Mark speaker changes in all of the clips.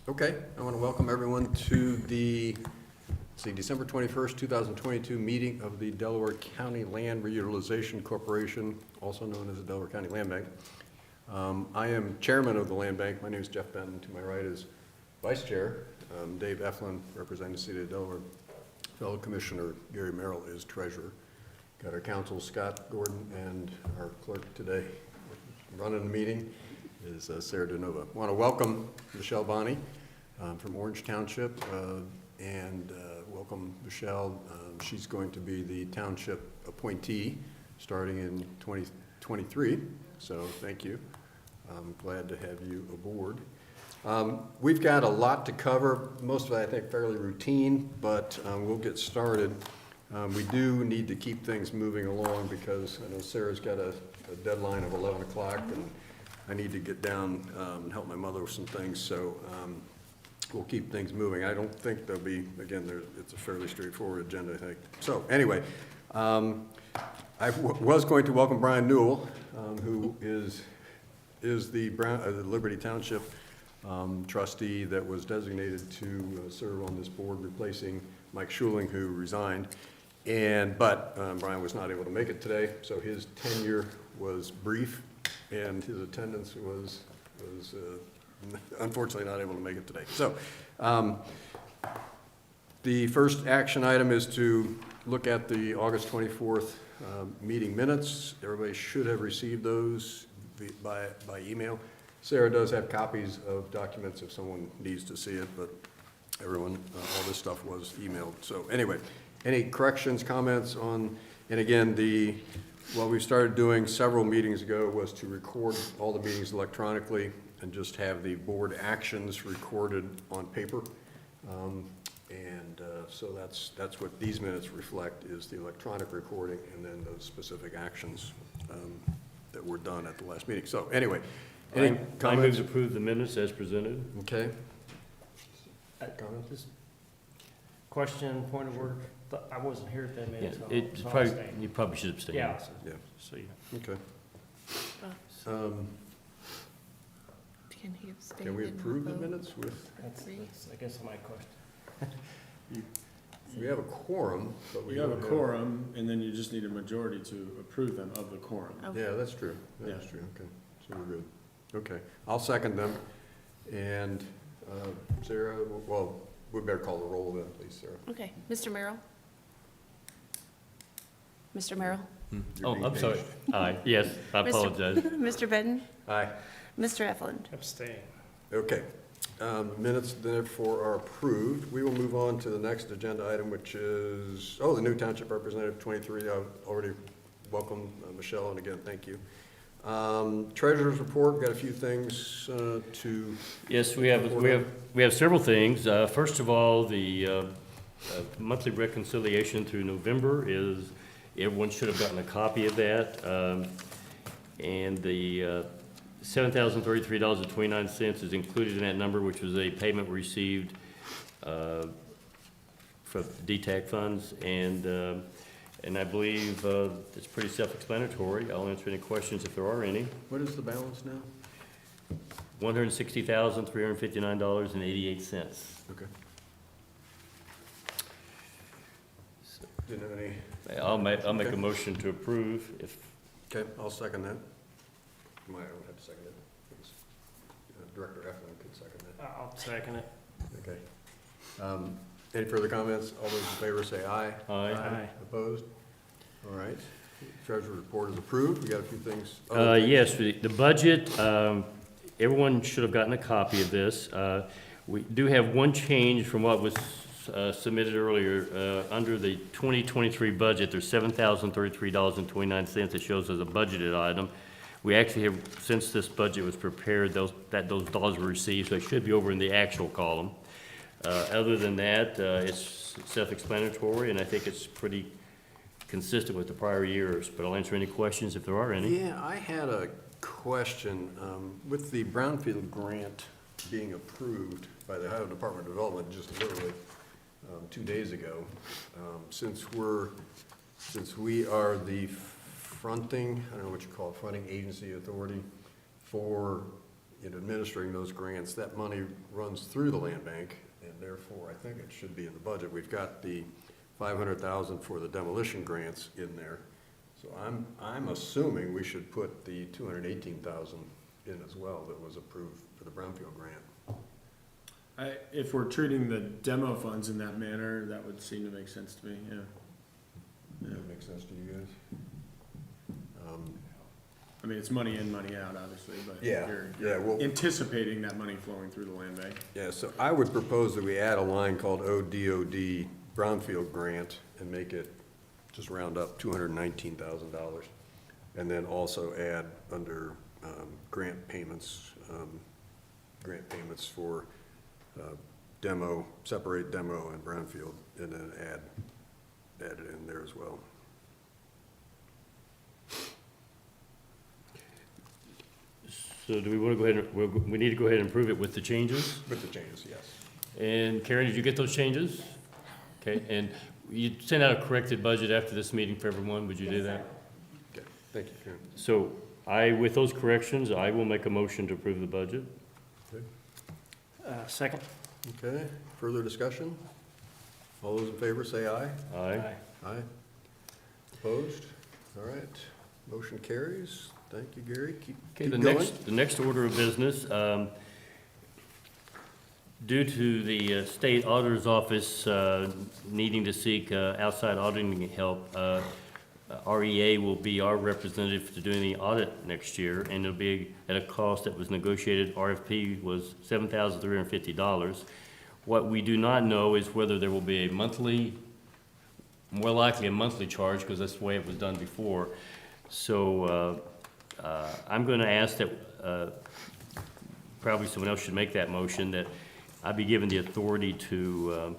Speaker 1: Okay, I want to welcome everyone to the, December 21st, 2022 meeting of the Delaware County Land Reutilization Corporation, also known as the Delaware County Land Bank. I am chairman of the Land Bank. My name is Jeff Benton. To my right is vice chair, Dave Eflin, representing the city of Delaware. Fellow Commissioner Gary Merrill is treasurer. Got our counsel, Scott Gordon, and our clerk today running the meeting is Sarah DeNova. I want to welcome Michelle Bonney from Orange Township, and welcome Michelle. She's going to be the township appointee starting in 2023, so thank you. I'm glad to have you aboard. We've got a lot to cover, most of it I think fairly routine, but we'll get started. We do need to keep things moving along because I know Sarah's got a deadline of 11 o'clock and I need to get down and help my mother with some things, so we'll keep things moving. I don't think there'll be, again, it's a fairly straightforward agenda, I think. So anyway, I was going to welcome Brian Newell, who is the Liberty Township trustee that was designated to serve on this board, replacing Mike Schuling, who resigned. But Brian was not able to make it today, so his tenure was brief, and his attendance was unfortunately not able to make it today. So the first action item is to look at the August 24th meeting minutes. Everybody should have received those by email. Sarah does have copies of documents if someone needs to see it, but everyone, all this stuff was emailed. So anyway, any corrections, comments on, and again, what we started doing several meetings ago was to record all the meetings electronically and just have the board actions recorded on paper. So that's what these minutes reflect, is the electronic recording and then those specific actions that were done at the last meeting. So anyway, any comments?
Speaker 2: I move to approve the minutes as presented.
Speaker 1: Okay.
Speaker 3: Just question, point of order. I wasn't here at that
Speaker 2: Yeah,
Speaker 3: minute, so I'll abstain.
Speaker 2: you probably should abstain.
Speaker 3: Yeah.
Speaker 1: Yeah.
Speaker 2: So, yeah.
Speaker 1: Okay.
Speaker 4: Can he abstain?
Speaker 1: Can we
Speaker 4: and
Speaker 1: approve the
Speaker 4: vote?
Speaker 1: minutes with,
Speaker 3: That's, I guess, my question.
Speaker 1: we have a quorum, but we
Speaker 5: You have a
Speaker 1: don't
Speaker 5: quorum, and then you just need a majority to approve them of the quorum.
Speaker 4: Okay.
Speaker 1: Yeah, that's true. That's
Speaker 5: Yeah.
Speaker 1: true. Okay, so we're good. Okay, I'll second them. And Sarah, well, we better call the roll then, please, Sarah.
Speaker 4: Okay, Mr. Merrill? Mr. Merrill?
Speaker 1: You're
Speaker 2: Oh,
Speaker 1: being
Speaker 2: I'm sorry.
Speaker 1: paged.
Speaker 2: Aye, yes, I
Speaker 4: Mr.
Speaker 2: apologize.
Speaker 4: Mr. Benton?
Speaker 1: Aye.
Speaker 4: Mr. Eflin?
Speaker 3: Abstain.
Speaker 1: Okay, minutes therefore are approved. We will move on to the next agenda item, which is, the new township representative 23. I've already welcomed Michelle, and again, thank you. Treasurer's report, we've got a few things to.
Speaker 2: Yes, we have several things. First of all, the monthly reconciliation through November is, everyone should have gotten a copy of that. And the $7,033.29 is included in that number, which was a payment received for DTAC funds. And I believe it's pretty self-explanatory. I'll answer any questions if there are any.
Speaker 1: What is the balance now?
Speaker 2: $160,359.88.
Speaker 1: Okay. Didn't have any.
Speaker 2: I'll make
Speaker 1: Okay.
Speaker 2: a motion to approve if,
Speaker 1: Okay, I'll second that. I don't have to second it. Director Eflin could second that.
Speaker 3: I'll second it.
Speaker 1: Okay. Any further comments? All those in favor say aye.
Speaker 2: Aye.
Speaker 1: Opposed? All right. Treasurer report is approved. We got a few things.
Speaker 2: yes, the budget, everyone should have gotten a copy of this. We do have one change from what was submitted earlier. Under the 2023 budget, there's $7,033.29 that shows as a budgeted item. We actually have, since this budget was prepared, those dollars were received, so it should be over in the actual column. Other than that, it's self-explanatory, and I think it's pretty consistent with the prior years, but I'll answer any questions if there are any.
Speaker 1: Yeah, I had a question. With the Brownfield grant being approved by the Ohio Department of Development just literally 2 days ago, since we are the fronting, I don't know what you call it, fronting agency authority for in administering those grants, that money runs through the land bank, and therefore, I think it should be in the budget. We've got the 500,000 for the demolition grants in there. So I'm assuming we should put the 218,000 in as well that was approved for the Brownfield grant.
Speaker 5: If we're treating the demo funds in that manner, that would seem to make sense to me, yeah.
Speaker 1: Does that make sense to you guys?
Speaker 5: I mean, it's money in, money out, obviously, but
Speaker 1: Yeah,
Speaker 5: you're
Speaker 1: well,
Speaker 5: anticipating that money flowing through the land bank.
Speaker 1: yeah, so I would propose that we add a line called ODOD Brownfield Grant and make it, just round up, $219,000. And then also add under grant payments for demo, separate demo and Brownfield, and then add it in there as well.
Speaker 2: So do we want to go ahead and, we need to go ahead and approve it with the changes?
Speaker 1: With the changes, yes.
Speaker 2: And Karen, did you get those changes? Okay, and you sent out a corrected budget after this meeting for everyone, would you do that?
Speaker 1: Okay, thank you, Karen.
Speaker 2: So with those corrections, I will make a motion to approve the budget.
Speaker 3: Second?
Speaker 1: Okay, further discussion? All those in favor say aye.
Speaker 2: Aye.
Speaker 1: Aye. Opposed? All right, motion carries. Thank you, Gary.
Speaker 2: Okay,
Speaker 1: Keep
Speaker 2: the
Speaker 1: going.
Speaker 2: next order of business, due to the state auditor's office needing to seek outside auditing help, REA will be our representative to doing the audit next year, and it'll be at a cost that was negotiated. RFP was $7,350. What we do not know is whether there will be a monthly, more likely a monthly charge, because that's the way it was done before. So I'm going to ask that, probably someone else should make that motion, that I be given the authority to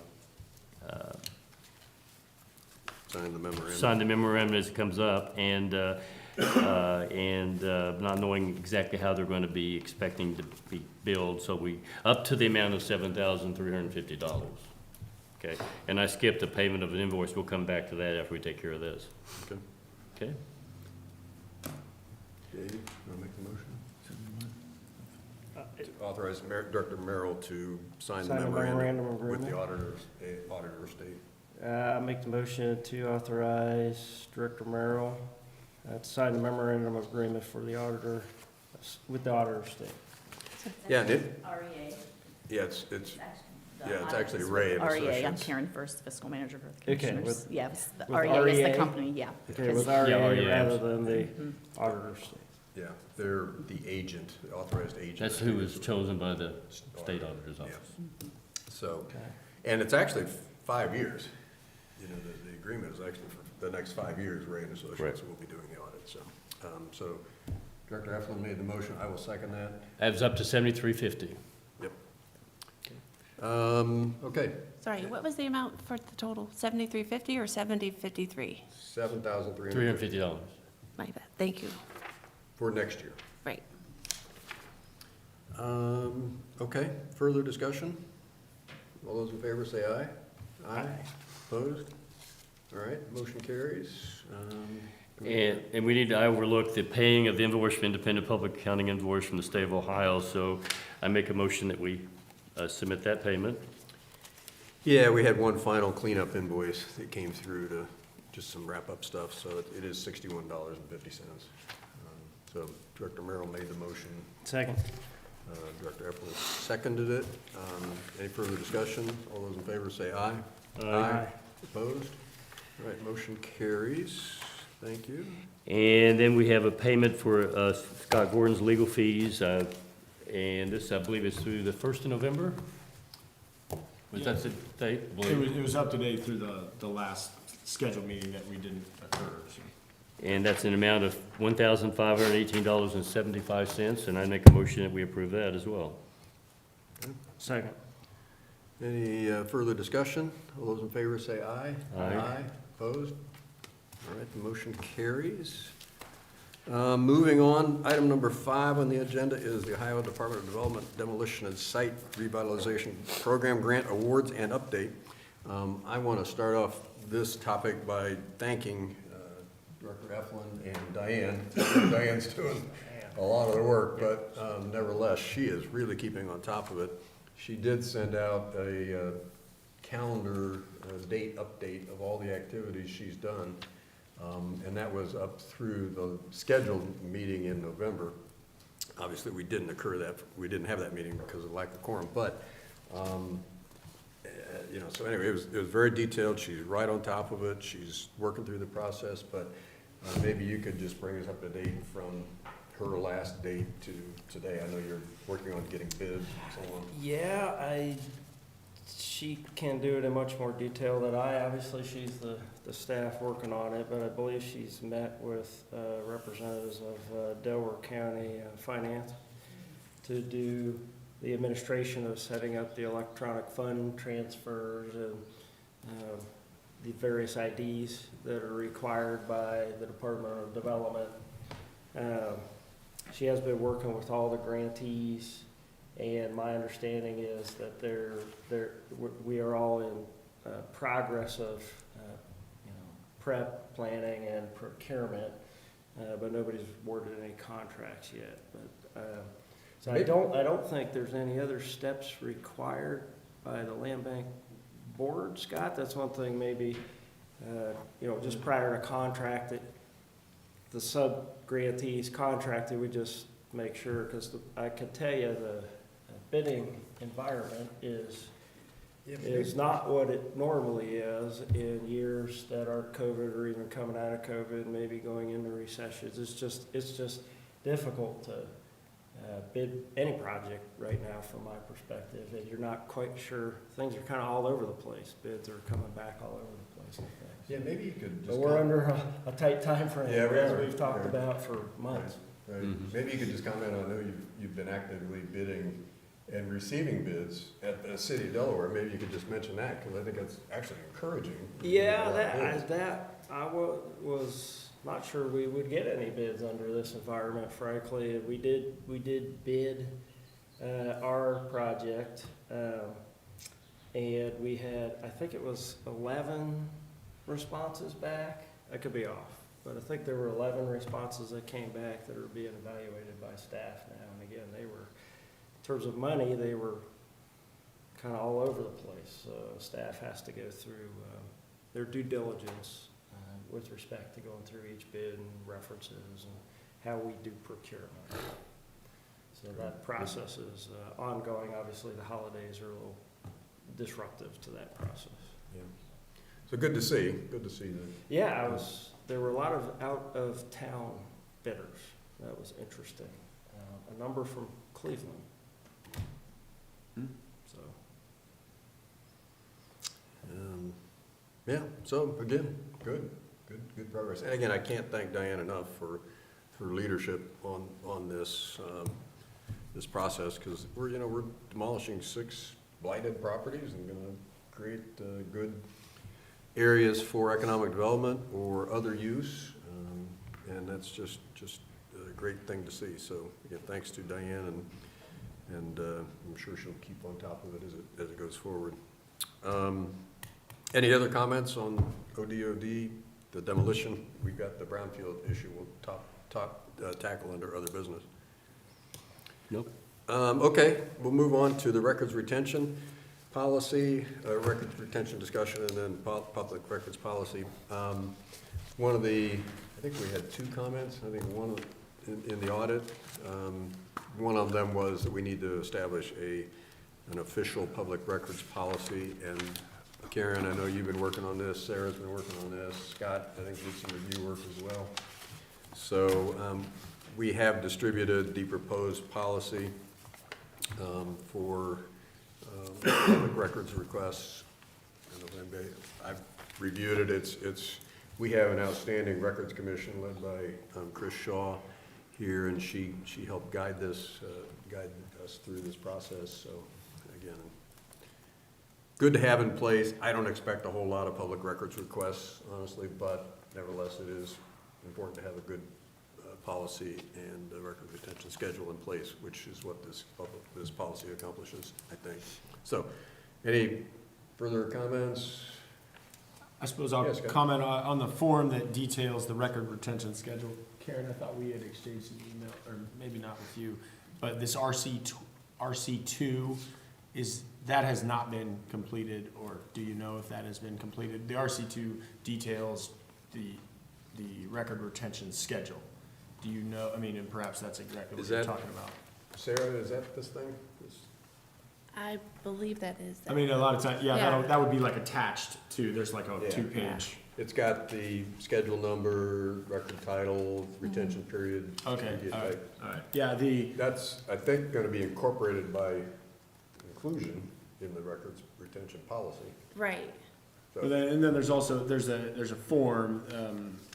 Speaker 1: Sign the memorandum.
Speaker 2: sign the memorandum as it comes up, and not knowing exactly how they're going to be expecting to be billed, so we, up to the amount of $7,350. Okay, and I skipped the payment of an invoice. We'll come back to that after we take care of this.
Speaker 1: Okay.
Speaker 2: Okay?
Speaker 1: Dave, you want to make the motion? To authorize Director Merrill to sign the
Speaker 3: Sign the
Speaker 1: memorandum
Speaker 3: memorandum
Speaker 1: with the
Speaker 3: agreement.
Speaker 1: auditor state.
Speaker 3: I make the motion to authorize Director Merrill to sign the memorandum of agreement for the auditor, with the auditor state.
Speaker 1: Yeah, and it,
Speaker 6: REA.
Speaker 1: yeah, it's,
Speaker 6: Yeah,
Speaker 1: it's actually Ray and
Speaker 6: REA, I'm
Speaker 1: Associates.
Speaker 6: Karen First, fiscal manager for the
Speaker 3: Okay,
Speaker 6: commissioners.
Speaker 3: with-
Speaker 6: Yeah, it's the
Speaker 3: with
Speaker 6: REA is the
Speaker 3: REA?
Speaker 6: company, yeah.
Speaker 3: Okay, with
Speaker 2: Yeah,
Speaker 3: REA
Speaker 2: REA.
Speaker 3: rather than the auditor state.
Speaker 1: Yeah, they're the agent, the authorized agent.
Speaker 2: That's who was chosen by the state auditor's
Speaker 1: Yeah.
Speaker 2: office.
Speaker 1: So,
Speaker 3: Okay.
Speaker 1: and it's actually 5 years. You know, the agreement is actually for the next 5 years, Ray and Associates
Speaker 2: Correct.
Speaker 1: will be doing the audit, so. So Director Eflin made the motion, I will second that.
Speaker 2: That was up to $7,350.
Speaker 1: Yep. Okay,
Speaker 4: Sorry, what was the amount for the total? 7,350 or 7,053?
Speaker 1: $7,350
Speaker 2: $350.
Speaker 4: My bad, thank you.
Speaker 1: for next year.
Speaker 4: Right.
Speaker 1: Okay, further discussion? All those in favor say aye. Aye. Opposed? All right, motion carries.
Speaker 2: And we need to overlook the paying of the invoice for independent public accounting invoice from the state of Ohio, so I make a motion that we submit that payment.
Speaker 1: Yeah, we had one final cleanup invoice that came through to just some wrap-up stuff, so it is $61.50. So Director Merrill made the motion,
Speaker 3: Second.
Speaker 1: Director Eflin seconded it. Any further discussion? All those in favor say aye.
Speaker 3: Aye.
Speaker 1: Opposed? All right, motion carries. Thank you.
Speaker 2: And then we have a payment for Scott Gordon's legal fees, and this, I believe, is through the 1st of November? Was that the date? I believe.
Speaker 5: It was up to date through the last scheduled meeting that we didn't occur, so.
Speaker 2: And that's an amount of $1,518.75, and I make a motion that we approve that as well.
Speaker 3: Second.
Speaker 1: Any further discussion? All those in favor say aye.
Speaker 2: Aye.
Speaker 1: Opposed? All right, the motion carries. Moving on, item number 5 on the agenda is the Ohio Department of Development Demolition and Site Revitalization Program Grant Awards and Update. I want to start off this topic by thanking Director Eflin and Diane. Diane's doing a lot of the work, but nevertheless, she is really keeping on top of it. She did send out a calendar date update of all the activities she's done, and that was up through the scheduled meeting in November. Obviously, we didn't have that meeting because of lack of quorum, but, so anyway, it was very detailed. She's right on top of it. She's working through the process, but maybe you could just bring us up to date from her last date to today. I know you're working on getting bids and so on.
Speaker 3: Yeah, she can do it in much more detail than I. Obviously, she's the staff working on it, but I believe she's met with representatives of Delaware County Finance to do the administration of setting up the electronic fund transfers and the various IDs that are required by the Department of Development. She has been working with all the grantees, and my understanding is that we are all in progress of prep, planning, and procurement, but nobody's awarded any contracts yet. But so I don't think there's any other steps required by the Land Bank Board, Scott. That's one thing maybe, just prior to contract, that the sub-grantees contracted, we just make sure, because I could tell you the bidding environment is not what it normally is in years that aren't COVID or even coming out of COVID, maybe going into recessions. It's just difficult to bid any project right now from my perspective, and you're not quite sure. Things are kind of all over the place. Bids are coming back all over the place and things.
Speaker 1: Yeah, maybe you could
Speaker 3: But
Speaker 1: just.
Speaker 3: we're under a tight time frame,
Speaker 1: Yeah, we
Speaker 3: as
Speaker 1: are.
Speaker 3: we've talked
Speaker 1: Right.
Speaker 3: about for months.
Speaker 1: Right.
Speaker 2: Mhm.
Speaker 1: Maybe you could just comment on, I know you've been actively bidding and receiving bids at the city of Delaware. Maybe you could just mention that, because I think that's actually encouraging.
Speaker 3: Yeah,
Speaker 1: A lot of bids.
Speaker 3: I was not sure we would get any bids under this environment, frankly. We did bid our project, and we had, I think it was 11 responses back. I could be off, but I think there were 11 responses that came back that are being evaluated by staff now. And again, they were, in terms of money, they were kind of all over the place. Staff has to go through their due diligence with respect to going through each bid and references and how we do procurement. So that process is ongoing. Obviously, the holidays are a little disruptive to that process.
Speaker 1: Yeah. So good to see that.
Speaker 3: Yeah, there were a lot of out-of-town bidders. That was interesting. A number from Cleveland. So.
Speaker 1: Yeah, so again, good progress. And again, I can't thank Diane enough for her leadership on this, this process, because we're demolishing 6 blighted properties and gonna create good areas for economic development or other use, and that's just a great thing to see. So again, thanks to Diane, and I'm sure she'll keep on top of it as it goes forward. Any other comments on ODOD, the demolition? We've got the brownfield issue we'll tackle under other business.
Speaker 2: Nope.
Speaker 1: Okay, we'll move on to the records retention policy, records retention discussion, and then public records policy. One of the, I think we had 2 comments. I think one in the audit. One of them was that we need to establish an official public records policy. And Karen, I know you've been working on this. Sarah's been working on this. Scott, I think did some review work as well. So we have distributed the proposed policy for public records requests. I've reviewed it. We have an outstanding records commission led by Chris Shaw here, and she helped guide us through this process. So again, good to have in place. I don't expect a whole lot of public records requests, honestly, but nevertheless, it is important to have a good policy and a record retention schedule in place, which is what this policy accomplishes, I think. So, any further comments?
Speaker 5: I suppose I'll
Speaker 1: Yes, Scott.
Speaker 5: comment on the form that details the record retention schedule. Karen, I thought we had exchanged an email, or maybe not with you, but this RC2 that has not been completed, or do you know if that has been completed? The RC2 details the record retention schedule. Do you know, I mean, and perhaps that's exactly what
Speaker 1: Is
Speaker 5: you're
Speaker 1: that-
Speaker 5: talking about.
Speaker 1: Sarah, is that this thing?
Speaker 4: I believe that is.
Speaker 5: I mean, a lot of times, yeah,
Speaker 4: Yeah.
Speaker 5: that would be like attached to, there's like a
Speaker 1: Yeah.
Speaker 5: 2-page.
Speaker 1: It's got the schedule number, record title, retention period.
Speaker 5: Okay,
Speaker 1: immediate
Speaker 5: all right,
Speaker 1: date.
Speaker 5: all right. Yeah,
Speaker 1: That's, I think, gonna be incorporated by inclusion in the records retention policy.
Speaker 4: Right.
Speaker 5: but then, and then there's also, there's a form,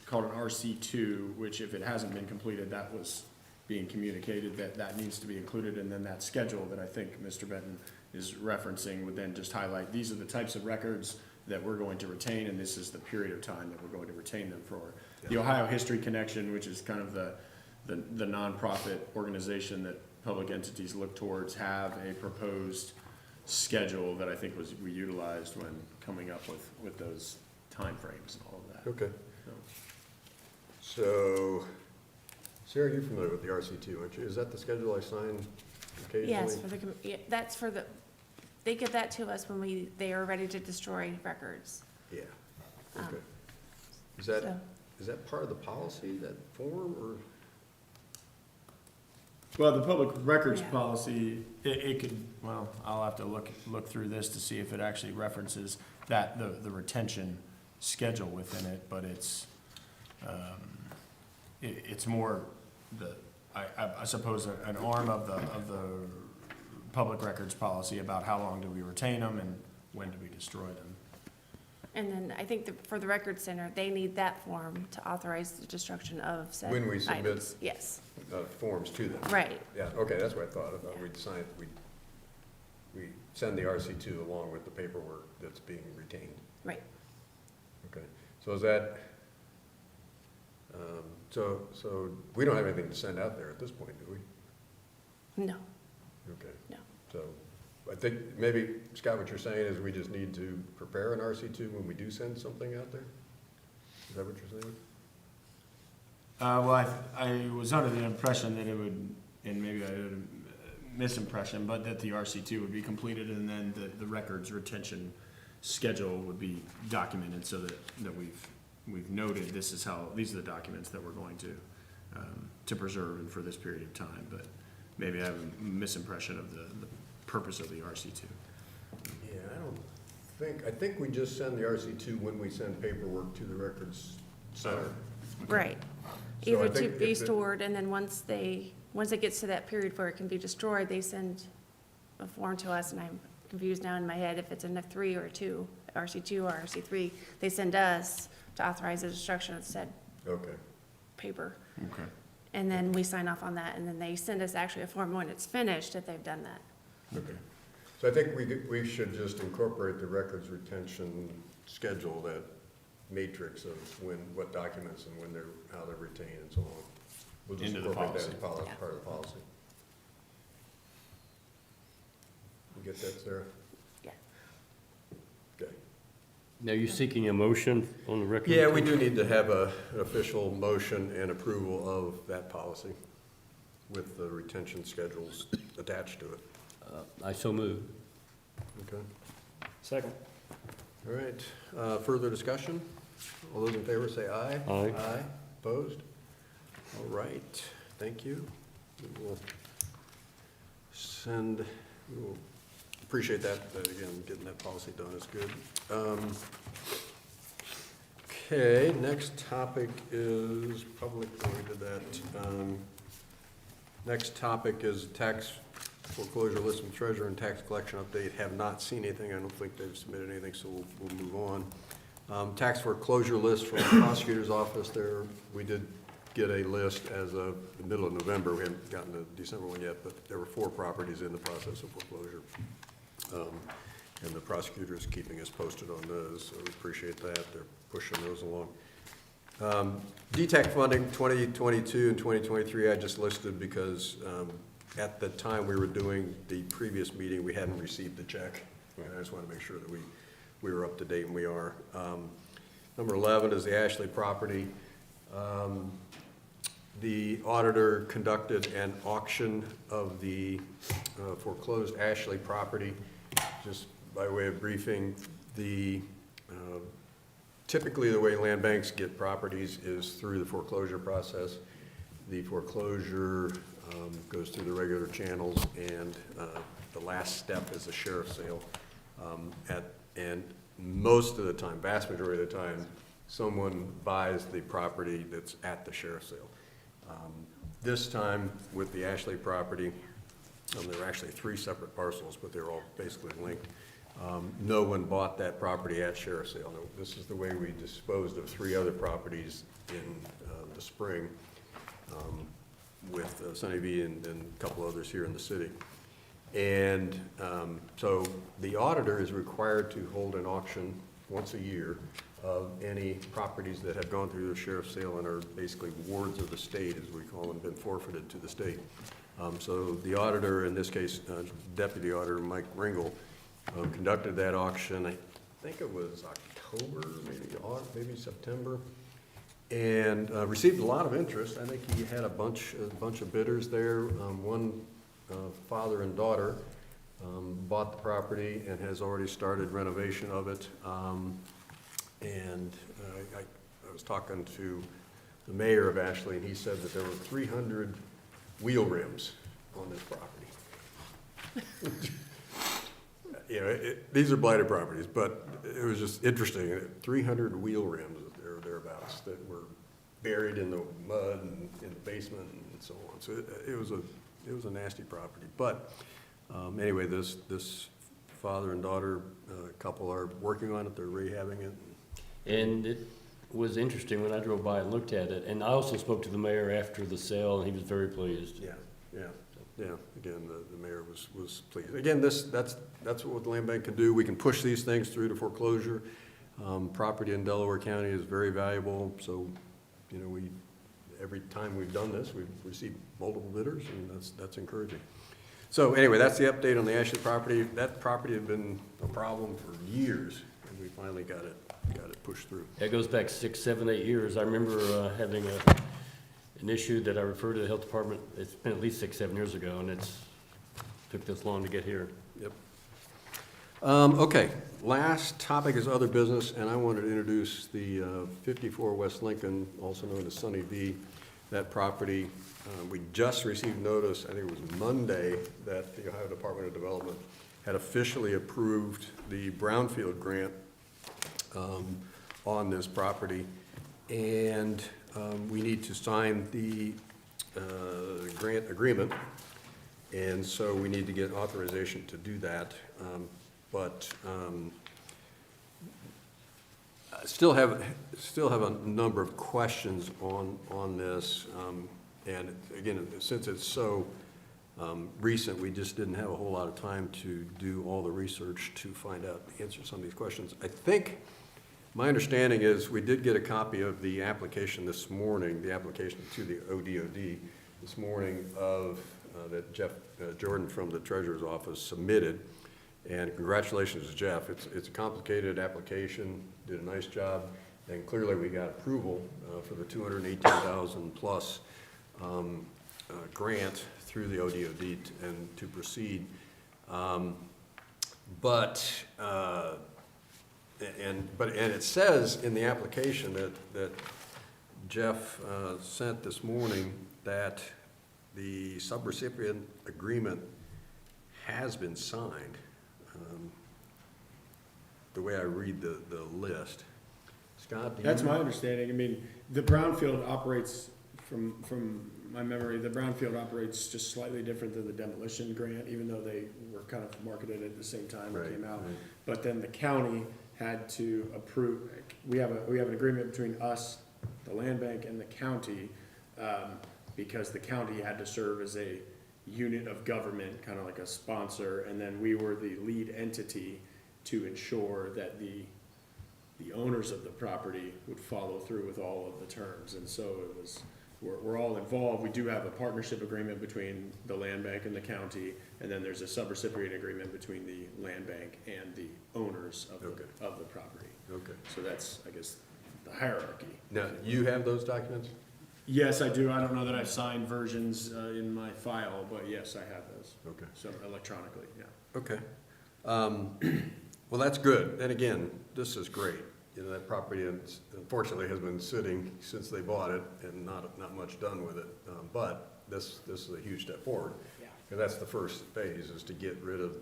Speaker 5: called an RC2, which if it hasn't been completed, that was being communicated, that needs to be included, and then that schedule that I think Mr. Benton is referencing would then just highlight, these are the types of records that we're going to retain, and this is the period of time that we're going to retain them for. The Ohio History Connection, which is kind of the nonprofit organization that public entities look towards, have a proposed schedule that I think we utilized when coming up with those timeframes and all of that.
Speaker 1: Okay.
Speaker 5: So,
Speaker 1: So, Sarah, you're familiar with the RC2, aren't you? Is that the schedule I sign occasionally?
Speaker 4: Yes, that's for the, they give that to us when they are ready to destroy records.
Speaker 1: Yeah,
Speaker 4: Um,
Speaker 1: okay. Is
Speaker 4: So,
Speaker 1: that part of the policy, that form, or?
Speaker 5: Well, the public records
Speaker 4: Yeah.
Speaker 5: policy, it could, well, I'll have to look through this to see if it actually references the retention schedule within it, but it's more I suppose an arm of the public records policy about how long do we retain them and when do we destroy them.
Speaker 4: and then I think for the Record Center, they need that form to authorize the destruction of said
Speaker 1: When we submit-
Speaker 4: items. Yes,
Speaker 1: Forms to them?
Speaker 4: right,
Speaker 1: Yeah, okay, that's what I thought. I thought we'd sign, we send the RC2 along with the paperwork that's being retained.
Speaker 4: right.
Speaker 1: Okay, so is that, so we don't have anything to send out there at this point, do we?
Speaker 4: No,
Speaker 1: Okay.
Speaker 4: No.
Speaker 1: So I think maybe, Scott, what you're saying is we just need to prepare an RC2 when we do send something out there? Is that what you're saying?
Speaker 5: Well, I was under the impression that it would, and maybe I had a misimpression, but that the RC2 would be completed and then the records retention schedule would be documented so that we've noted these are the documents that we're going to preserve and for this period of time, but maybe I have a misimpression of the purpose of the RC2.
Speaker 1: Yeah, I think we just send the RC2 when we send paperwork to the records center.
Speaker 4: right.
Speaker 1: So I
Speaker 4: Either to
Speaker 1: think
Speaker 4: be
Speaker 1: if it-
Speaker 4: stored, and then once it gets to that period where it can be destroyed, they send a form to us, and I'm confused now in my head if it's an F3 or a 2, RC2 or RC3, they send us to authorize the destruction of said
Speaker 1: Okay,
Speaker 4: paper.
Speaker 5: Okay.
Speaker 4: And then we sign off on that, and then they send us actually a form when it's finished that they've done that.
Speaker 1: okay. So I think we should just incorporate the records retention schedule, that matrix of what documents and how they're retained and so on. We'll just
Speaker 5: Into the
Speaker 1: incorporate that as
Speaker 4: policy.
Speaker 1: part of the policy. You get that, Sarah?
Speaker 4: Yeah.
Speaker 1: Okay.
Speaker 2: Now, you're seeking a motion on the record?
Speaker 1: Yeah, we do need to have an official motion and approval of that policy with the retention schedules attached to it.
Speaker 2: I so move.
Speaker 1: Okay.
Speaker 3: Second.
Speaker 1: All right, further discussion? All those in favor say aye.
Speaker 2: Aye.
Speaker 1: Aye, opposed? All right, thank you. We will appreciate that, again, getting that policy done is good. Okay, next topic is public, we did that. Next topic is tax foreclosure list from treasurer and tax collection update. Have not seen anything, I don't think they've submitted anything, so we'll move on. Tax foreclosure list from the prosecutor's office there, we did get a list as of the middle of November. We haven't gotten the December one yet, but there were 4 properties in the process of foreclosure. And the prosecutor is keeping us posted on those, so we appreciate that. They're pushing those along. DTAC funding 2022 and 2023 I just listed because at the time we were doing the previous meeting, we hadn't received the check. And I just want to make sure that we were up to date, and we are. Number 11 is the Ashley property. The auditor conducted an auction of the foreclosed Ashley property. Just by way of briefing, typically the way land banks get properties is through the foreclosure process. The foreclosure goes through the regular channels, and the last step is a sheriff's sale. And most of the time, vast majority of the time, someone buys the property that's at the sheriff's sale. This time, with the Ashley property, there were actually 3 separate parcels, but they're all basically linked. No one bought that property at sheriff's sale. No, this is the way we disposed of 3 other properties in the spring with Sunny V and a couple others here in the city. And so the auditor is required to hold an auction once a year of any properties that have gone through the sheriff's sale and are basically wards of the state, as we call them, been forfeited to the state. So the auditor, in this case, Deputy Auditor Mike Ringel, conducted that auction. I think it was October, maybe September, and received a lot of interest. I think he had a bunch of bidders there. One father and daughter bought the property and has already started renovation of it. I was talking to the mayor of Ashley, and he said that there were 300 wheel rims on this property. You know, these are blighted properties, but it was just interesting. 300 wheel rims or thereabouts that were buried in the mud and in the basement and so on. So it was a nasty property. But anyway, this father and daughter couple are working on it. They're rehabbing it.
Speaker 2: And it was interesting when I drove by and looked at it, and I also spoke to the mayor after the sale, and he was very pleased.
Speaker 1: Yeah. Again, the mayor was pleased. Again, that's what the land bank can do. We can push these things through to foreclosure. Property in Delaware County is very valuable, so, you know, every time we've done this, we've received multiple bidders, and that's encouraging. So anyway, that's the update on the Ashley property. That property had been a problem for years, and we finally got it pushed through.
Speaker 2: That goes back 6, 7, 8 years. I remember having an issue that I referred to the health department. It's been at least 6, 7 years ago, and took this long to get here.
Speaker 1: Yep. Okay, last topic is other business, and I wanted to introduce the 54 West Lincoln, also known as Sunny V. That property, we just received notice, I think it was Monday, that the Ohio Department of Development had officially approved the brownfield grant on this property, and we need to sign the grant agreement, and so we need to get authorization to do that. But I still have a number of questions on this, and again, since it's so recent, we just didn't have a whole lot of time to do all the research to find out the answer to some of these questions. I think my understanding is we did get a copy of the application this morning, the application to the ODOD this morning that Jeff Jordan from the Treasurer's Office submitted. And congratulations to Jeff. It's a complicated application, did a nice job, and clearly we got approval for the $218,000 plus grant through the ODOD and to proceed. But it says in the application that Jeff sent this morning that the subrecipient agreement has been signed. The way I read the list. Scott, do you?
Speaker 5: That's my understanding. I mean, the brownfield operates, from my memory, the brownfield operates just slightly different than the demolition grant, even though they were kind of marketed at the same time it came out.
Speaker 1: Right.
Speaker 5: But then the county had to approve, we have an agreement between us, the land bank, and the county, because the county had to serve as a unit of government, kind of like a sponsor, and then we were the lead entity to ensure that the owners of the property would follow through with all of the terms. And so it was, we're all involved. We do have a partnership agreement between the land bank and the county, and then there's a subrecipient agreement between the land bank and the owners of the property.
Speaker 1: Okay.
Speaker 5: So that's, I guess, hierarchy.
Speaker 1: Now, you have those documents?
Speaker 5: Yes, I do. I don't know that I've signed versions in my file, but yes, I have those.
Speaker 1: Okay.
Speaker 5: So electronically, yeah.
Speaker 1: Okay. Well, that's good. And again, this is great. You know, that property unfortunately has been sitting since they bought it and not much done with it. But this is a huge step forward.
Speaker 3: Yeah.
Speaker 1: Because that's the first phase, is to get rid of,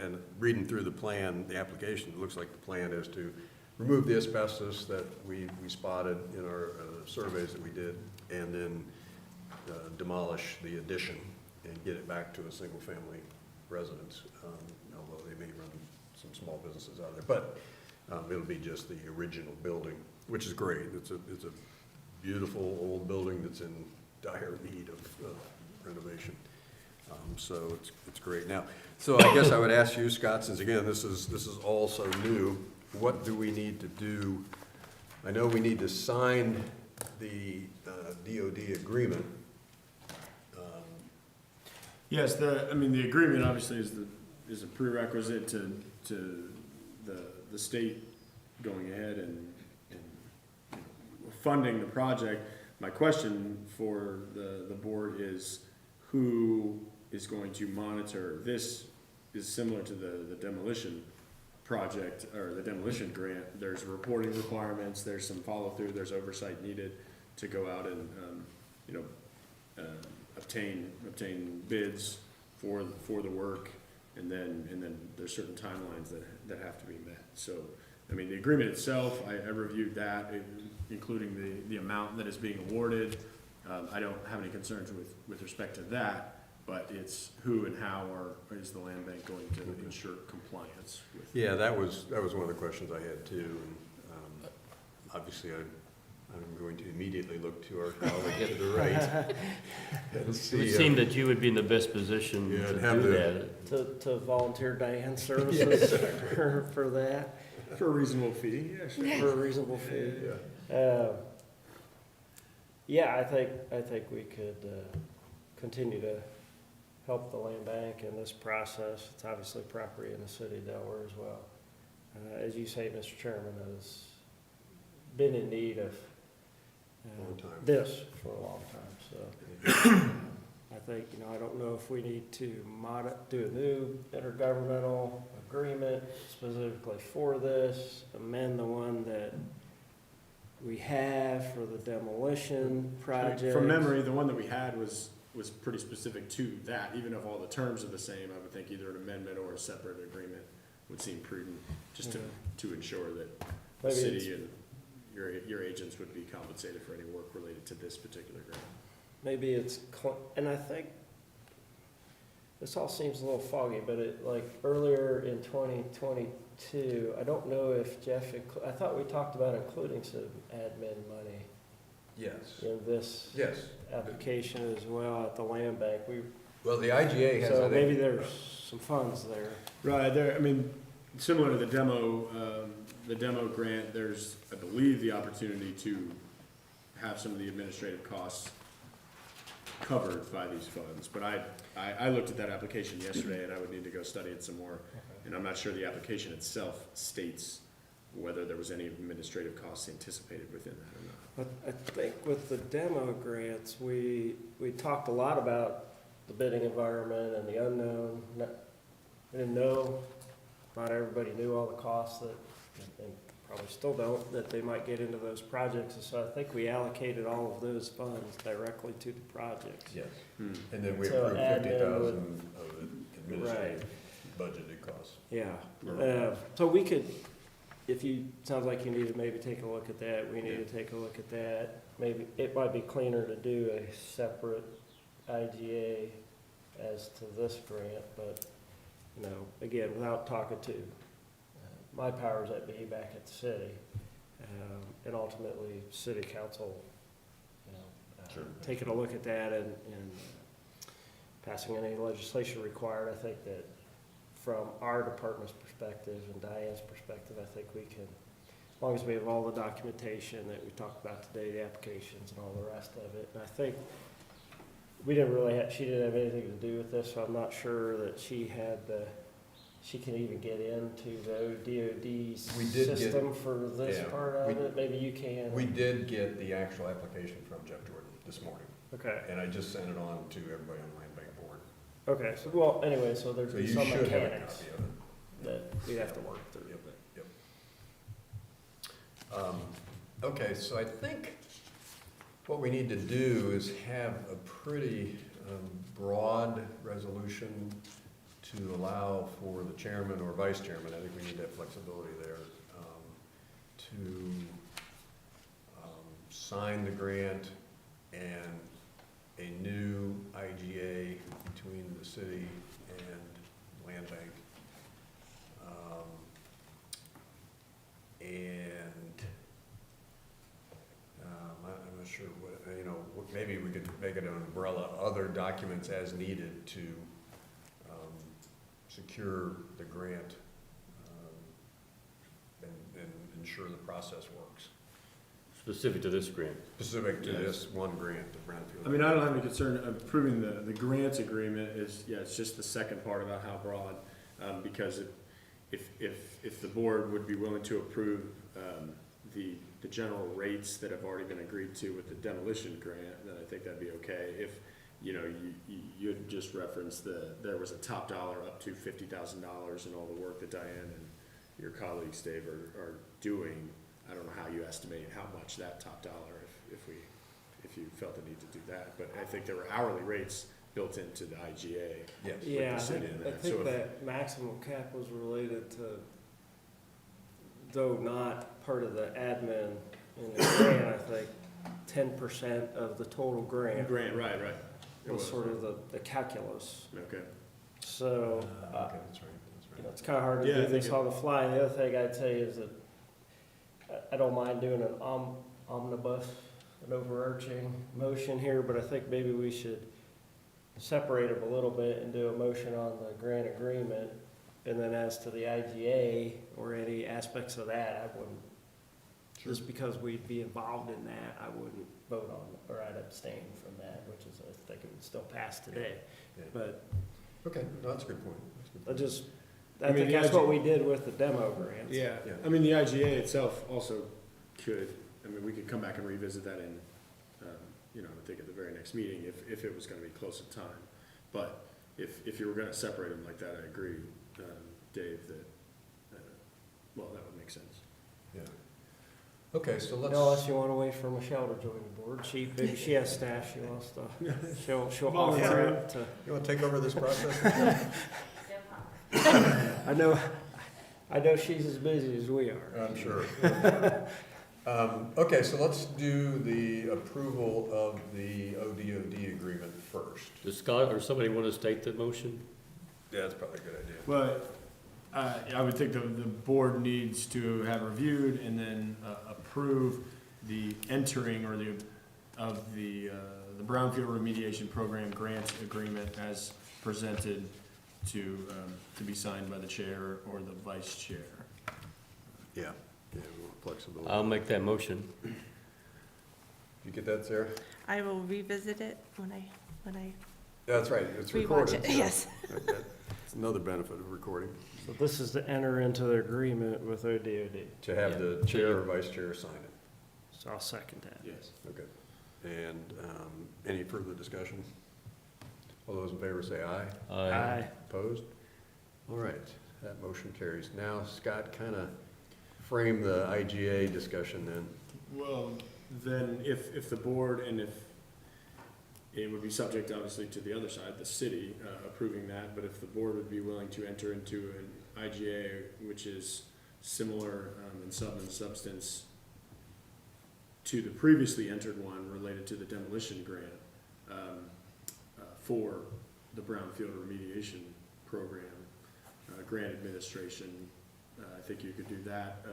Speaker 1: and reading through the plan, the application, it looks like the plan is to remove the asbestos that we spotted in our surveys that we did, and then demolish the addition and get it back to a single-family residence, although they may run some small businesses out there. But it'll be just the original building, which is great. It's a beautiful old building that's in dire need of renovation. So it's great. Now, so I guess I would ask you, Scott, since again, this is all so new, what do we need to do? I know we need to sign the DOD agreement.
Speaker 5: Yes, the agreement obviously is a prerequisite to the state going ahead and funding the project. My question for the board is, who is going to monitor? This is similar to the demolition project, or the demolition grant. There's reporting requirements, there's some follow-through, there's oversight needed to go out and, obtain bids for the work, and then there's certain timelines that have to be met. So, I mean, the agreement itself, I reviewed that, including the amount that is being awarded. I don't have any concerns with respect to that, but it's who and how is the land bank going to ensure compliance with?
Speaker 1: Yeah, that was one of the questions I had too. And obviously, I'm going to immediately look to our colleague to the right. And
Speaker 2: It would
Speaker 1: see,
Speaker 2: seem that you would be in the best position
Speaker 1: Yeah,
Speaker 2: to
Speaker 1: to have
Speaker 2: do
Speaker 1: the-
Speaker 2: that.
Speaker 3: To volunteer Diane's services for that,
Speaker 5: For a reasonable fee, yeah, sure.
Speaker 3: for a reasonable fee.
Speaker 1: Yeah.
Speaker 3: Yeah, I think we could continue to help the land bank in this process. It's obviously property in the city of Delaware as well. As you say, Mr. Chairman, has been in need of
Speaker 1: Long time.
Speaker 3: this for a long time, so. I think, I don't know if we need to do a new intergovernmental agreement specifically for this, amend the one that we have for the demolition project.
Speaker 5: From memory, the one that we had was pretty specific to that. Even if all the terms are the same, I would think either an amendment or a separate agreement would seem prudent, just to ensure that the
Speaker 3: Maybe
Speaker 5: city and your agents would be compensated for any work related to this particular grant.
Speaker 3: Maybe it's, and I think, this all seems a little foggy, but earlier in 2022, I don't know if Jeff, I thought we talked about including some admin money
Speaker 1: Yes.
Speaker 3: in this
Speaker 1: Yes.
Speaker 3: application as well at the land bank.
Speaker 1: Well, the IGA has,
Speaker 3: So
Speaker 1: I
Speaker 3: maybe
Speaker 1: think,
Speaker 3: there's some funds there.
Speaker 5: Right, similar to the demo grant, there's, I believe, the opportunity to have some of the administrative costs covered by these funds. But I looked at that application yesterday, and I would need to go study it some more. And I'm not sure the application itself states whether there was any administrative costs anticipated within that or not.
Speaker 3: But I think with the demo grants, we talked a lot about the bidding environment and the unknown. We didn't know, not everybody knew all the costs that, and probably still don't, that they might get into those projects. And so I think we allocated all of those funds directly to the projects.
Speaker 1: yes. And then we
Speaker 3: So
Speaker 1: approved
Speaker 3: admin
Speaker 1: 50,000 of administrative budgeted costs.
Speaker 3: Yeah, so we could, sounds like you need to maybe take a look at that, we need to take a look at that. Maybe it might be cleaner to do a separate IGA as to this grant, but, again, without talking to my powers that be back at the city, and ultimately city council,
Speaker 1: Sure.
Speaker 3: taking a look at that and passing any legislation required. I think that from our department's perspective and Diane's perspective, I think we can, as long as we have all the documentation that we talked about today, the applications and all the rest of it. And I think she didn't have anything to do with this, so I'm not sure that she had the she can even get into the DOD's
Speaker 1: We did get-
Speaker 3: system for this
Speaker 1: yeah,
Speaker 3: part of
Speaker 1: we-
Speaker 3: it? Maybe you can.
Speaker 1: We did get the actual application from Jeff Jordan this morning,
Speaker 3: Okay,
Speaker 1: and I just sent it on to everybody on the land bank board.
Speaker 3: okay, so, well, anyway, so there's
Speaker 1: So you
Speaker 3: some
Speaker 1: should have a
Speaker 3: mechanics
Speaker 1: copy of it.
Speaker 3: that we'd have to work through.
Speaker 1: Yep, yep. Okay, so I think what we need to do is have a pretty broad resolution to allow for the chairman or vice chairman, I think we need that flexibility there, to sign the grant and a new IGA between the city and land bank. And I'm not sure what, maybe we could make it an umbrella, other documents as needed to secure the grant and ensure the process works.
Speaker 2: Specific to this grant.
Speaker 1: Specific to
Speaker 5: Yes.
Speaker 1: this one grant, the Brownfield.
Speaker 5: I mean, I don't have any concern approving the grants agreement is, yeah, it's just the second part about how broad, because if the board would be willing to approve, the general rates that have already been agreed to with the demolition grant, then I think that'd be okay. If, you had just referenced there was a top dollar up to $50,000 and all the work that Diane and your colleagues, Dave, are doing. I don't know how you estimate how much that top dollar, if you felt the need to do that, but I think there were hourly rates built into the IGA.
Speaker 1: Yes.
Speaker 3: Yeah, I
Speaker 5: the city
Speaker 3: think,
Speaker 5: in
Speaker 3: I
Speaker 5: that.
Speaker 3: think
Speaker 5: So if-
Speaker 3: that maximum cap was related to, though not part of the admin in the grant, I think 10% of the total grant
Speaker 5: Grant, right. It
Speaker 3: was sort of the calculus.
Speaker 5: Okay.
Speaker 3: So,
Speaker 1: Okay, that's right, that's right.
Speaker 3: it's kind of hard to
Speaker 5: Yeah, I
Speaker 3: do
Speaker 5: think
Speaker 3: this
Speaker 5: it-
Speaker 3: on the fly. The other thing I'd say is that I don't mind doing an omnibus, an overarching motion here, but I think maybe we should separate them a little bit and do a motion on the grant agreement. And then as to the IGA or any aspects of that, I wouldn't, just because we'd be involved in that, I wouldn't vote on, or I'd abstain from that, which is, I think it would still pass today.
Speaker 1: Yeah.
Speaker 3: But
Speaker 1: Okay, no, that's a good point. That's a good
Speaker 3: I
Speaker 1: point.
Speaker 3: just,
Speaker 5: I
Speaker 3: I
Speaker 5: mean,
Speaker 3: think
Speaker 5: the
Speaker 3: that's what
Speaker 5: IG
Speaker 3: we did with the demo grants.
Speaker 5: Yeah,
Speaker 1: Yeah.
Speaker 5: I mean, the IGA itself also could, we could come back and revisit that in, I think at the very next meeting, if it was gonna be close in time. But if you were gonna separate them like that, I agree, Dave, that, that would make sense.
Speaker 1: Yeah. Okay, so let's.
Speaker 3: Unless you wanna wait for Michelle to join the board, maybe she has staff she wants to, she'll offer
Speaker 5: Volunteer.
Speaker 3: it to.
Speaker 1: You want to take over this process?
Speaker 3: I know she's as busy as we are.
Speaker 1: I'm sure. Okay, so let's do the approval of the ODOD agreement first.
Speaker 2: Does Scott or somebody want to state the motion?
Speaker 1: Yeah, that's probably a good idea.
Speaker 5: Well, I would think the board needs to have reviewed and then approve the entering or the Brownfield Remediation Program grant agreement as presented to be signed by the chair or the vice chair.
Speaker 1: Yeah, yeah, we want flexibility.
Speaker 2: I'll make that motion.
Speaker 1: You get that, Sarah?
Speaker 4: I will revisit it when I
Speaker 1: That's right, it's
Speaker 4: rewatch
Speaker 1: recorded.
Speaker 4: it,
Speaker 1: so
Speaker 4: yes.
Speaker 1: It's another benefit of recording,
Speaker 3: So this is to enter into the agreement with ODOD.
Speaker 1: to have the chair or vice chair sign it.
Speaker 3: So I'll second that.
Speaker 5: Yes.
Speaker 1: Okay. And any further discussion? All those in favor say aye.
Speaker 3: Aye.
Speaker 1: Opposed? All right, that motion carries. Now, Scott, kind of frame the IGA discussion then.
Speaker 5: Well, then if the board, and if, it would be subject obviously to the other side, the city approving that, but if the board would be willing to enter into an IGA, which is similar in sum and substance to the previously entered one related to the demolition grant for the Brownfield Remediation Program, grant administration, I think you could do that.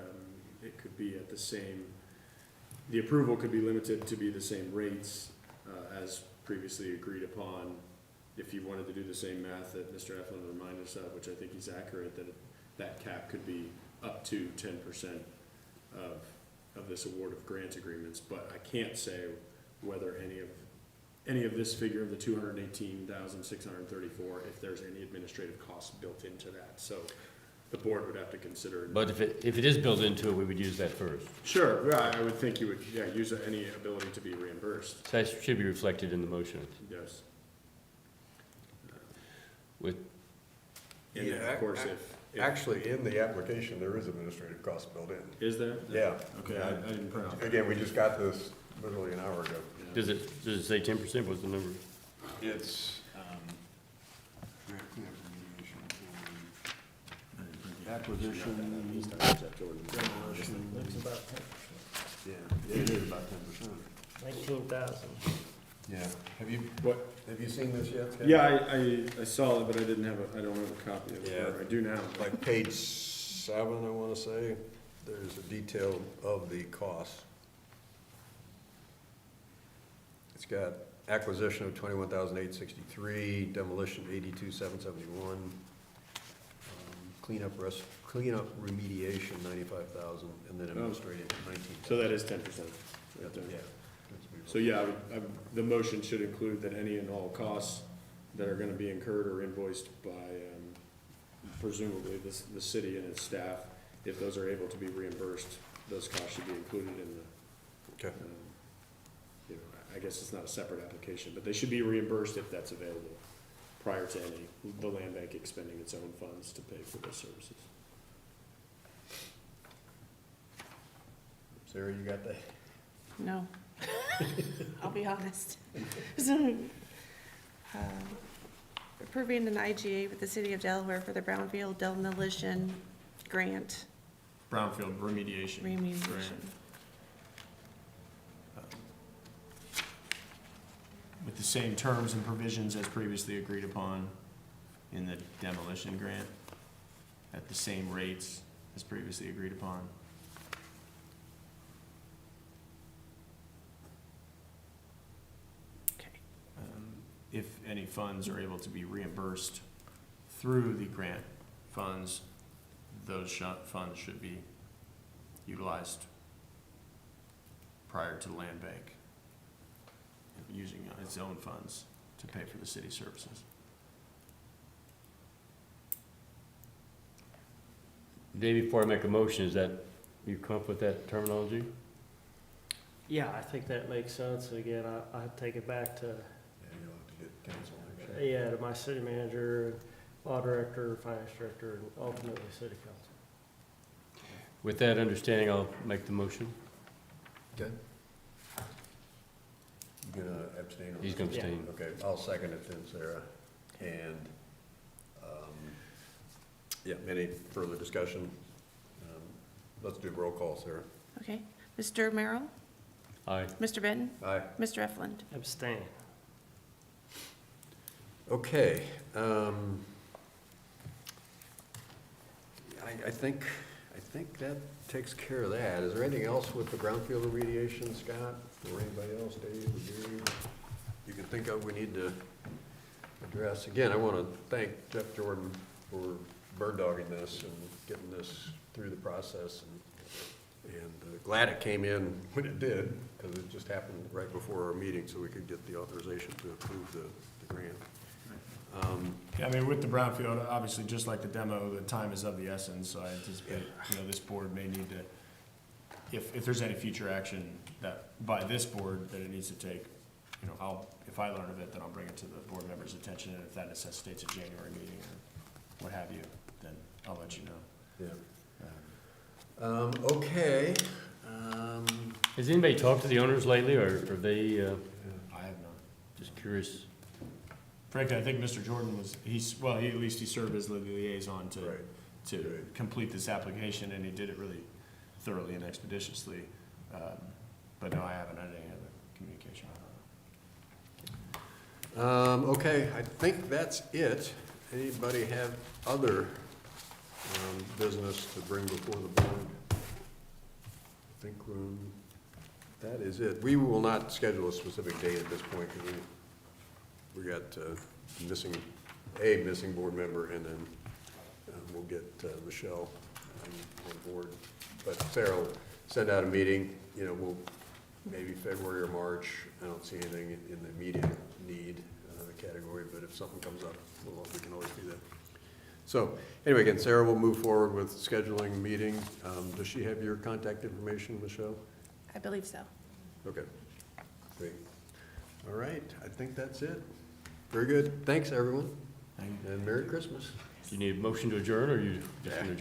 Speaker 5: It could be at the same, the approval could be limited to be the same rates as previously agreed upon. If you wanted to do the same math that Mr. Eflin reminded us of, which I think he's accurate, that cap could be up to 10% of this award of grant agreements, but I can't say whether any of any of this figure of the 218,634 if there's any administrative costs built into that. So the board would have to consider.
Speaker 2: But if it is built into it, we would use that first.
Speaker 5: Sure, yeah, I would think you would, yeah, use any ability to be reimbursed,
Speaker 2: So that should be reflected in the motion
Speaker 5: yes.
Speaker 2: with,
Speaker 5: And then, of course, if,
Speaker 1: Actually, in the application, there is administrative cost built in.
Speaker 5: is there?
Speaker 1: Yeah.
Speaker 5: Okay, I didn't print out.
Speaker 1: Again, we just got this literally an hour ago.
Speaker 2: does it say 10%? What's the number?
Speaker 1: It's, acquisition,
Speaker 3: Looks about
Speaker 1: yeah, it is about 10%.
Speaker 3: 19,000.
Speaker 1: Yeah. Have you,
Speaker 5: What,
Speaker 1: have you seen this yet, Scott?
Speaker 5: yeah, I saw it, but I don't have a copy of it,
Speaker 1: Yeah.
Speaker 5: I do now.
Speaker 1: Like page 7, I want to say, there's a detail of the costs. It's got acquisition of 21,863, demolition 82,771, cleanup remediation 95,000, and then administrative 19,000.
Speaker 5: So that is 10%.
Speaker 1: Yeah.
Speaker 5: So yeah, the motion should include that any and all costs that are gonna be incurred or invoiced by, presumably the city and its staff, if those are able to be reimbursed, those costs should be included in the,
Speaker 1: Okay.
Speaker 5: you know, I guess it's not a separate application, but they should be reimbursed if that's available prior to the land bank expending its own funds to pay for those services.
Speaker 1: Sarah, you got that?
Speaker 4: No. I'll be honest. So, approving an IGA with the city of Delaware for the Brownfield demolition grant
Speaker 5: Brownfield remediation.
Speaker 4: remediation.
Speaker 5: With the same terms and provisions as previously agreed upon in the demolition grant, at the same rates as previously agreed upon.
Speaker 4: Okay.
Speaker 5: If any funds are able to be reimbursed through the grant funds, those funds should be utilized prior to the land bank using its own funds to pay for the city services.
Speaker 2: Dave, before I make a motion, is that, you come up with that terminology?
Speaker 3: Yeah, I think that makes sense. Again, I take it back to,
Speaker 1: Yeah, you'll have to get counsel next year.
Speaker 3: yeah, to my city manager, law director, finance director, and ultimately city council.
Speaker 2: With that understanding, I'll make the motion.
Speaker 1: Okay. You gonna abstain? on
Speaker 2: He's
Speaker 1: this?
Speaker 2: gonna abstain.
Speaker 1: Okay, I'll second it then, Sarah. And, yeah, any further discussion? Let's do roll call, Sarah.
Speaker 4: Okay. Mr. Merrill?
Speaker 2: Aye.
Speaker 4: Mr. Benton?
Speaker 1: Aye.
Speaker 4: Mr. Eflin?
Speaker 3: Abstain.
Speaker 1: Okay, I think that takes care of that. Is there anything else with the brownfield remediation, Scott, or anybody else, Dave, or Gary, you can think of we need to address? Again, I want to thank Jeff Jordan for bird dogging this and getting this through the process, and glad it came in when it did, because it just happened right before our meeting, so we could get the authorization to approve the grant.
Speaker 5: Yeah, I mean, with the brownfield, obviously, just like the demo, the time is of the essence, so I anticipate, this board may need to, if there's any future action that, by this board, that it needs to take, if I learn of it, then I'll bring it to the board members' attention, and if that necessitates a January meeting or what have you, then I'll let you know.
Speaker 1: Yeah. Okay.
Speaker 2: Has anybody talked to the owners lately, or are they,
Speaker 5: I have not.
Speaker 2: just curious?
Speaker 5: Frankly, I think Mr. Jordan was, he at least he served as the liaison
Speaker 1: Right.
Speaker 5: to
Speaker 1: Right.
Speaker 5: complete this application, and he did it really thoroughly and expeditiously. But no, I haven't had any other communication.
Speaker 1: Okay, I think that's it. Anybody have other business to bring before the board? I think that is it. We will not schedule a specific date at this point, because we got a missing board member, and then we'll get Michelle on board. But Sarah will send out a meeting, we'll maybe February or March. I don't see anything in the immediate need category, but if something comes up, we can always do that. So, anyway, again, Sarah will move forward with scheduling a meeting. Does she have your contact information, Michelle?
Speaker 4: I believe so.
Speaker 1: Okay, great. All right, I think that's it. Very good. Thanks, everyone. And Merry Christmas.
Speaker 2: Do you need a motion to adjourn, or you just want to adjourn?